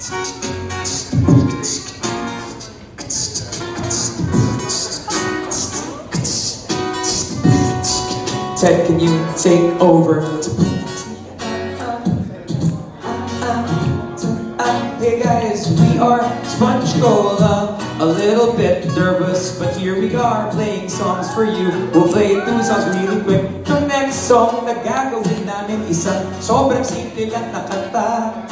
Ted, can you take over? Hey guys, we are Sponge Cola. A little bit nervous, but here we are playing songs for you. We'll play 2 songs really quick. The next song na gagawin namin isang sobrang simple lang na kanta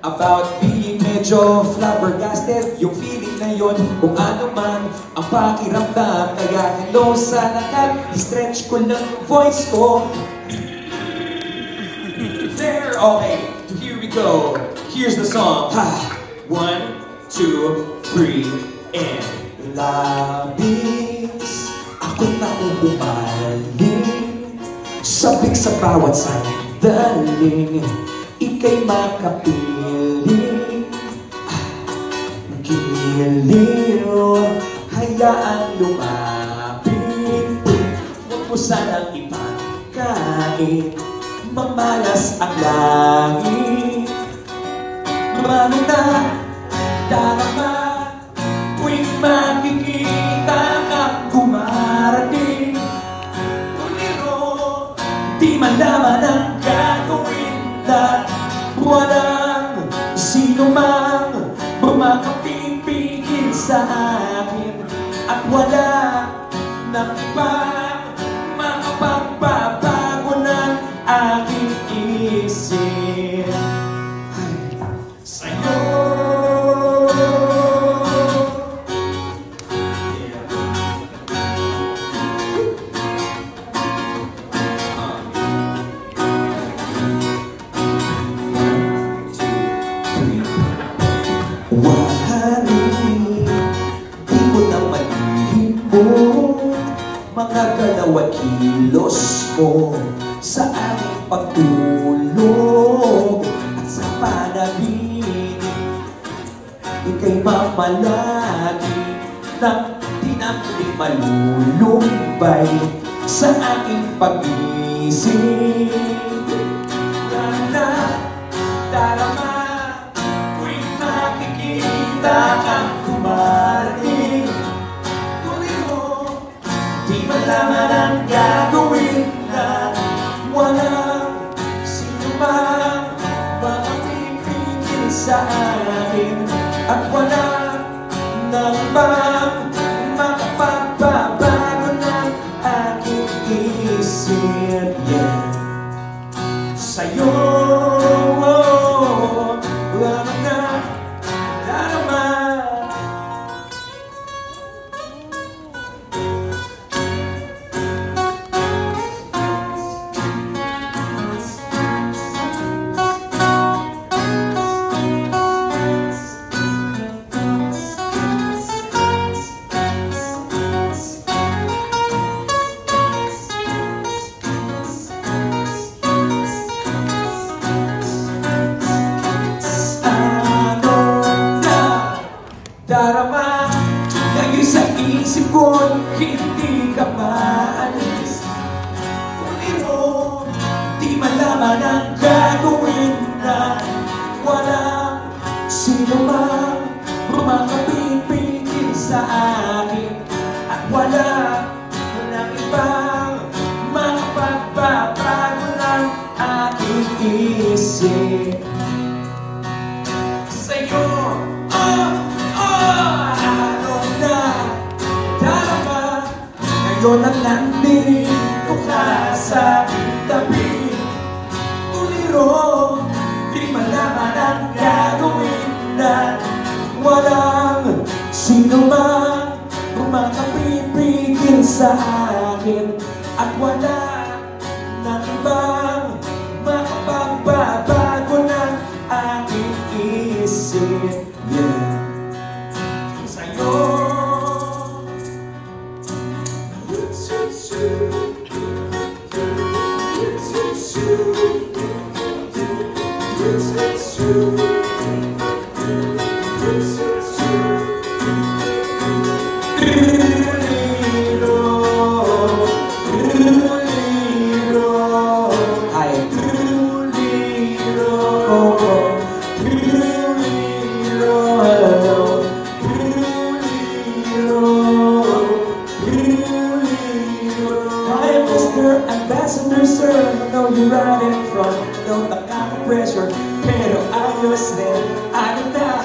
about being medyo flabbergasted. Yung feeling na yon, kung ano man ang pakiramdam. Kaya hello sa lahat, i-stretch ko lang yung voice ko. There, okay, here we go. Here's the song. 1, 2, 3, and labis ako na umaling, sabik sa bawat sandaling, ika'y makapiling. Giliw, hayaang lumapit, huwag mo sanang ipagkain, mamalas ang langit. Mano na darama, tuwing makikita kang dumarating. Tuliro, di malaman ang gagawin na walang sino mang makapipigil sa akin, at wala nang ibang makapagbabago ng aking isip. Wahari, di ko na malilibot mga galaw at kilos mo sa aking pagtulog at sa panaginip. Ika'y mamalagi nang di na muling malulumbay sa aking pag-isip. Darama, kang kumarating. Tuliro, di malaman ang gagawin na walang sino mang makapipigil sa akin, at wala nang bang makapagbabago ng aking isip. Yeah. Sa'yo lamang na darama. Darama, ngayon sa isip ko, hindi ka maalis. Tuliro, di malaman ang gagawin na walang sino mang makapipigil sa akin, at wala nang ibang makapagbabago ng aking isip. Sa'yo, ngayon ang nandito ka sa tabi. Tuliro, di malaman ang gagawin na walang sino man makapipigil sa akin, at wala nang ibang makapagbabago ng aking isip. Yeah. Sa'yo know you're running from, no nakaka-pressure, pero ayos din, ano na